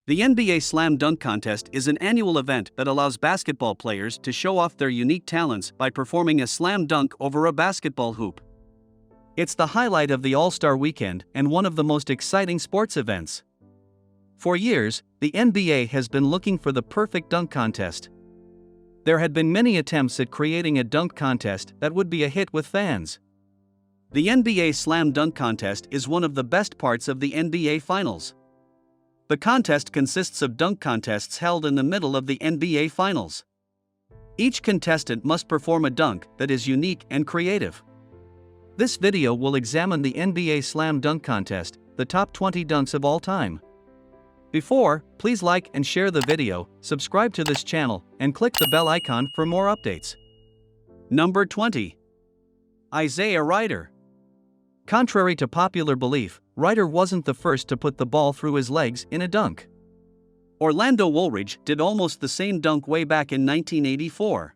The NBA Slam Dunk Contest is an annual event that allows basketball players to show off their unique talents by performing a slam dunk over a basketball hoop. It's the highlight of the All-Star Weekend and one of the most exciting sports events. For years, the NBA has been looking for the perfect dunk contest. There had been many attempts at creating a dunk contest that would be a hit with fans. The NBA Slam Dunk Contest is one of the best parts of the NBA Finals. The contest consists of dunk contests held in the middle of the NBA Finals. Each contestant must perform a dunk that is unique and creative. This video will examine the NBA Slam Dunk Contest, the top 20 dunks of all time. Please like and share the video, subscribe to this channel, and click the bell icon for more updates. Number 20. Isaiah Ryder. Contrary to popular belief, Ryder wasn't the first to put the ball through his legs in a dunk. Orlando Woolridge did almost the same dunk way back in 1984.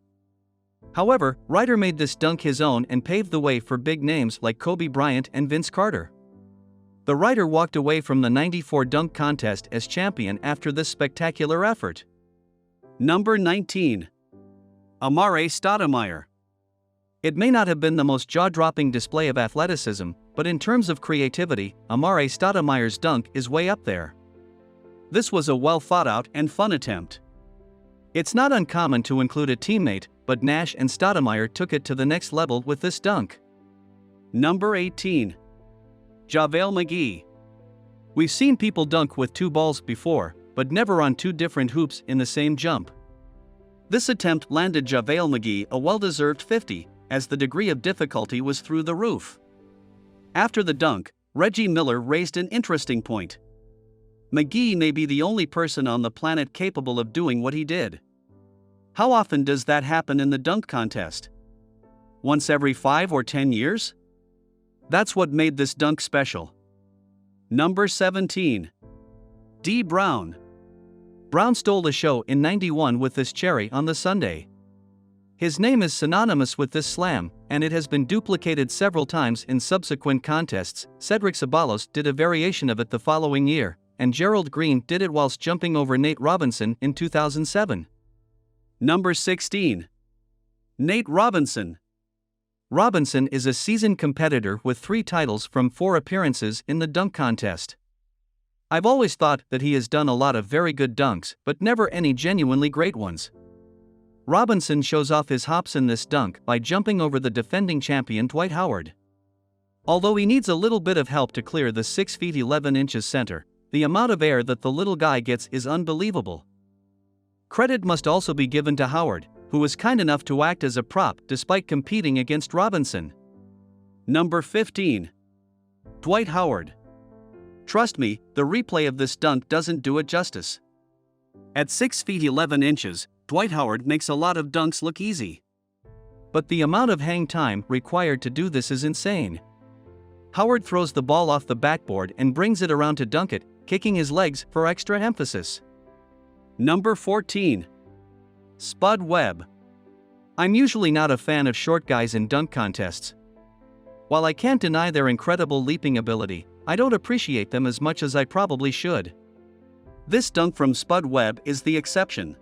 However, Ryder made this dunk his own and paved the way for big names like Kobe Bryant and Vince Carter. The Ryder walked away from the '94 dunk contest as champion after this spectacular effort. Number 19. Amar'e Stoudemire. It may not have been the most jaw-dropping display of athleticism, but in terms of creativity, Amar'e Stoudemire's dunk is way up there. This was a well-thought-out and fun attempt. It's not uncommon to include a teammate, but Nash and Stoudemire took it to the next level with this dunk. Number 18. JaVale McGee. We've seen people dunk with two balls before, but never on two different hoops in the same jump. This attempt landed JaVale McGee a well-deserved 50, as the degree of difficulty was through the roof. After the dunk, Reggie Miller raised an interesting point. McGee may be the only person on the planet capable of doing what he did. How often does that happen in the dunk contest? Once every 5 or 10 years? That's what made this dunk special. Number 17. Dee Brown. Brown stole the show in '91 with this cherry on the sundae. His name is synonymous with this slam, and it has been duplicated several times in subsequent contests. Cedric Ceballos did a variation of it the following year, and Gerald Green did it whilst jumping over Nate Robinson in 2007. Number 16. Nate Robinson. Robinson is a seasoned competitor with 3 titles from 4 appearances in the dunk contest. I've always thought that he has done a lot of very good dunks, but never any genuinely great ones. Robinson shows off his hops in this dunk by jumping over the defending champion Dwight Howard. Although he needs a little bit of help to clear the 6 feet 11 inches center, the amount of air that the little guy gets is unbelievable. Credit must also be given to Howard, who was kind enough to act as a prop despite competing against Robinson. Number 15. Dwight Howard. Trust me, the replay of this dunk doesn't do it justice. At 6 feet 11 inches, Dwight Howard makes a lot of dunks look easy. But the amount of hang time required to do this is insane. Howard throws the ball off the backboard and brings it around to dunk it, kicking his legs for extra emphasis. Number 14. Spud Webb. I'm usually not a fan of short guys in dunk contests. While I can't deny their incredible leaping ability, I don't appreciate them as much as I probably should. This dunk from Spud Webb is the exception.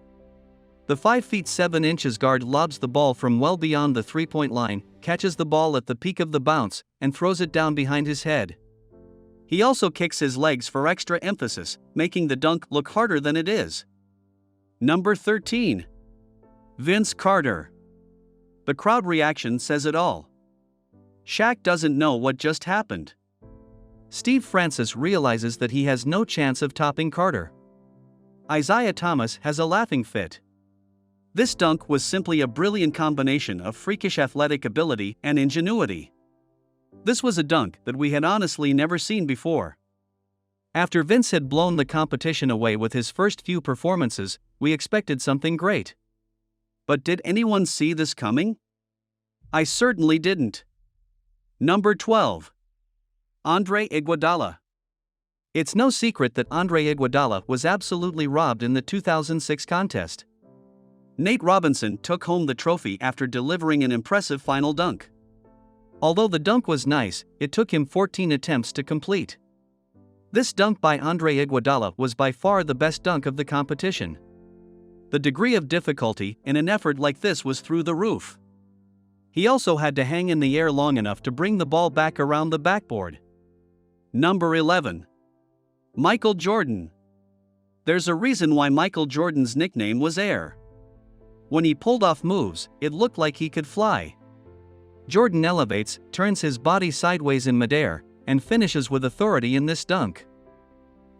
The 5 feet 7 inches guard lobs the ball from well beyond the three-point line, catches the ball at the peak of the bounce, and throws it down behind his head. He also kicks his legs for extra emphasis, making the dunk look harder than it is. Number 13. Vince Carter. The crowd reaction says it all. Shaq doesn't know what just happened. Steve Francis realizes that he has no chance of topping Carter. Isaiah Thomas has a laughing fit. This dunk was simply a brilliant combination of freakish athletic ability and ingenuity. This was a dunk that we had honestly never seen before. After Vince had blown the competition away with his first few performances, we expected something great. But did anyone see this coming? I certainly didn't. Number 12. Andre Iguodala. It's no secret that Andre Iguodala was absolutely robbed in the 2006 contest. Nate Robinson took home the trophy after delivering an impressive final dunk. Although the dunk was nice, it took him 14 attempts to complete. This dunk by Andre Iguodala was by far the best dunk of the competition. The degree of difficulty in an effort like this was through the roof. He also had to hang in the air long enough to bring the ball back around the backboard. Number 11. Michael Jordan. There's a reason why Michael Jordan's nickname was Air. When he pulled off moves, it looked like he could fly. Jordan elevates, turns his body sideways in midair, and finishes with authority in this dunk.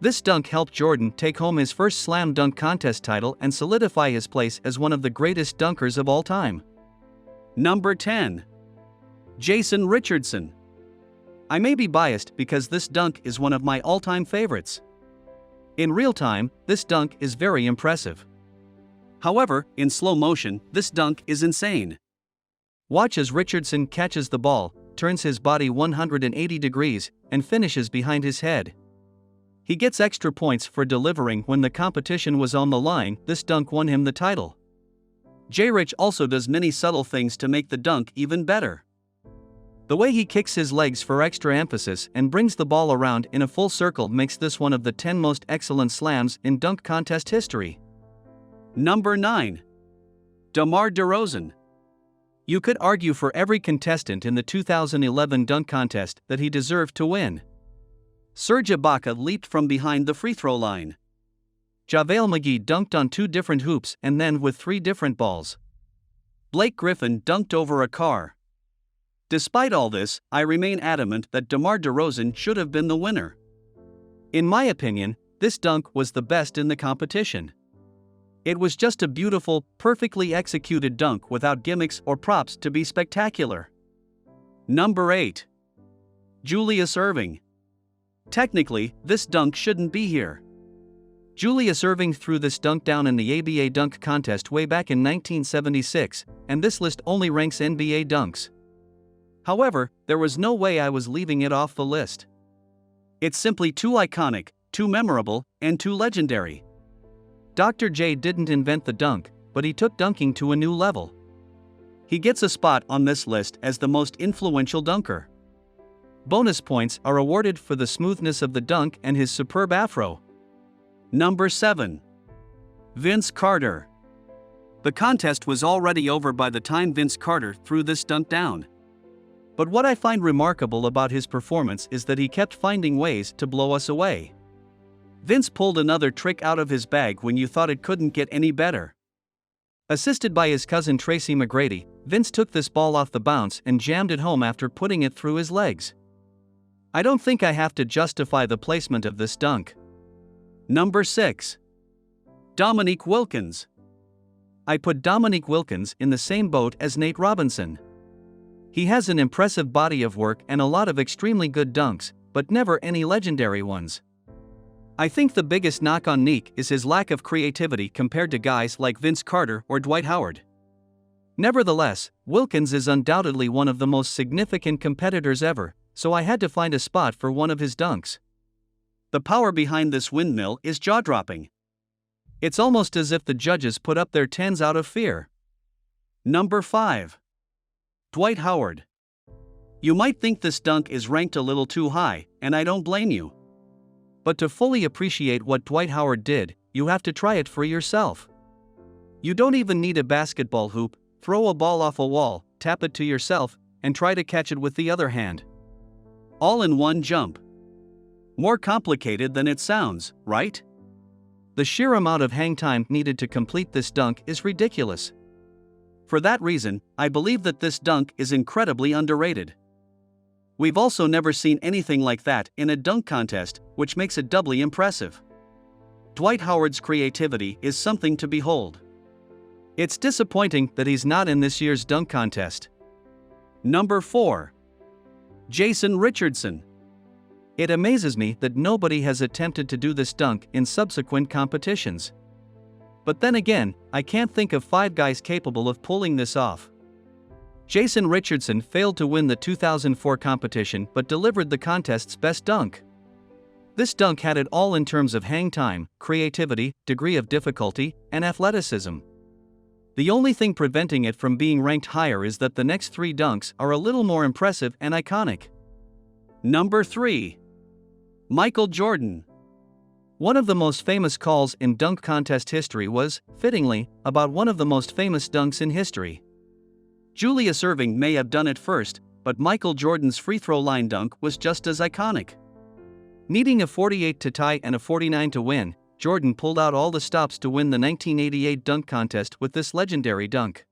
This dunk helped Jordan take home his first slam dunk contest title and solidify his place as one of the greatest dunkers of all time. Number 10. Jason Richardson. I may be biased because this dunk is one of my all-time favorites. In real time, this dunk is very impressive. However, in slow motion, this dunk is insane. Watch as Richardson catches the ball, turns his body 180 degrees, and finishes behind his head. He gets extra points for delivering when the competition was on the line. This dunk won him the title. J-Rich also does many subtle things to make the dunk even better. The way he kicks his legs for extra emphasis and brings the ball around in a full circle makes this one of the 10 most excellent slams in dunk contest history. Number 9. DeMar DeRozan. You could argue for every contestant in the 2011 dunk contest that he deserved to win. Serge Ibaka leaped from behind the free throw line. JaVale McGee dunked on 2 different hoops and then with 3 different balls. Blake Griffin dunked over a car. Despite all this, I remain adamant that DeMar DeRozan should have been the winner. In my opinion, this dunk was the best in the competition. It was just a beautiful, perfectly executed dunk without gimmicks or props to be spectacular. Number 8. Julius Erving. Technically, this dunk shouldn't be here. Julius Erving threw this dunk down in the ABA dunk contest way back in 1976, and this list only ranks NBA dunks. However, there was no way I was leaving it off the list. It's simply too iconic, too memorable, and too legendary. Dr. J didn't invent the dunk, but he took dunking to a new level. He gets a spot on this list as the most influential dunker. Bonus points are awarded for the smoothness of the dunk and his superb afro. Number 7. Vince Carter. The contest was already over by the time Vince Carter threw this dunk down. But what I find remarkable about his performance is that he kept finding ways to blow us away. Vince pulled another trick out of his bag when you thought it couldn't get any better. Assisted by his cousin Tracy McGrady, Vince took this ball off the bounce and jammed it home after putting it through his legs. I don't think I have to justify the placement of this dunk. Number 6. Dominique Wilkins. I put Dominique Wilkins in the same boat as Nate Robinson. He has an impressive body of work and a lot of extremely good dunks, but never any legendary ones. I think the biggest knock on Nick is his lack of creativity compared to guys like Vince Carter or Dwight Howard. Nevertheless, Wilkins is undoubtedly one of the most significant competitors ever, so I had to find a spot for one of his dunks. The power behind this windmill is jaw-dropping. It's almost as if the judges put up their 10s out of fear. Number 5. Dwight Howard. You might think this dunk is ranked a little too high, and I don't blame you. But to fully appreciate what Dwight Howard did, you have to try it for yourself. You don't even need a basketball hoop, throw a ball off a wall, tap it to yourself, and try to catch it with the other hand. All in one jump. More complicated than it sounds, right? The sheer amount of hang time needed to complete this dunk is ridiculous. For that reason, I believe that this dunk is incredibly underrated. We've also never seen anything like that in a dunk contest, which makes it doubly impressive. Dwight Howard's creativity is something to behold. It's disappointing that he's not in this year's dunk contest. Number 4. Jason Richardson. It amazes me that nobody has attempted to do this dunk in subsequent competitions. But then again, I can't think of 5 guys capable of pulling this off. Jason Richardson failed to win the 2004 competition but delivered the contest's best dunk. This dunk had it all in terms of hang time, creativity, degree of difficulty, and athleticism. The only thing preventing it from being ranked higher is that the next 3 dunks are a little more impressive and iconic. Number 3. Michael Jordan. One of the most famous calls in dunk contest history was, fittingly, about one of the most famous dunks in history. Julius Erving may have done it first, but Michael Jordan's free throw line dunk was just as iconic. Needing a 48 to tie and a 49 to win, Jordan pulled out all the stops to win the 1988 dunk contest with this legendary dunk.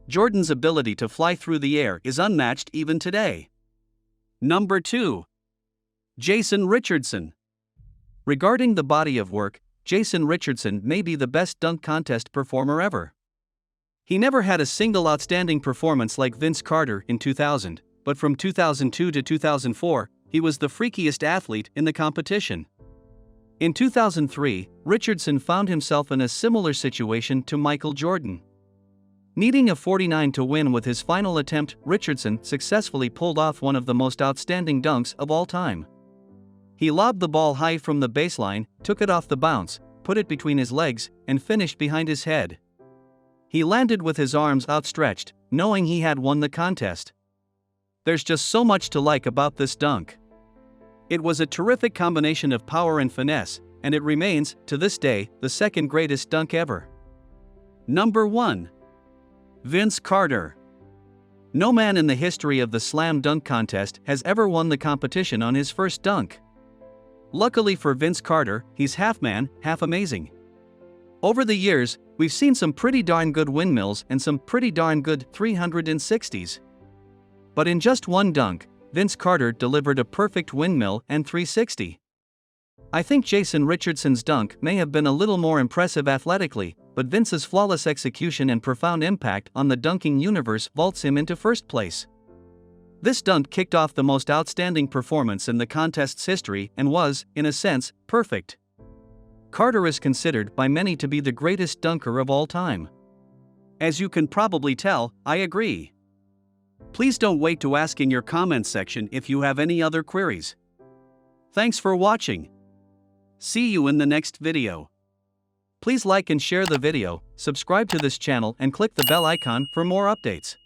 Jordan's ability to fly through the air is unmatched even today. Number 2. Jason Richardson. Regarding the body of work, Jason Richardson may be the best dunk contest performer ever. He never had a single outstanding performance like Vince Carter in 2000, but from 2002 to 2004, he was the freakiest athlete in the competition. In 2003, Richardson found himself in a similar situation to Michael Jordan. Needing a 49 to win with his final attempt, Richardson successfully pulled off one of the most outstanding dunks of all time. He lobbed the ball high from the baseline, took it off the bounce, put it between his legs, and finished behind his head. He landed with his arms outstretched, knowing he had won the contest. There's just so much to like about this dunk. It was a terrific combination of power and finesse, and it remains, to this day, the second greatest dunk ever. Number 1. Vince Carter. No man in the history of the slam dunk contest has ever won the competition on his first dunk. Luckily for Vince Carter, he's half man, half amazing. Over the years, we've seen some pretty darn good windmills and some pretty darn good 360s. But in just one dunk, Vince Carter delivered a perfect windmill and 360. I think Jason Richardson's dunk may have been a little more impressive athletically, but Vince's flawless execution and profound impact on the dunking universe vaults him into first place. This dunk kicked off the most outstanding performance in the contest's history and was, in a sense, perfect. Carter is considered by many to be the greatest dunker of all time. As you can probably tell, I agree. Please don't wait to ask in your comments section if you have any other queries. Thanks for watching. See you in the next video. Please like and share the video, subscribe to this channel and click the bell icon for more updates.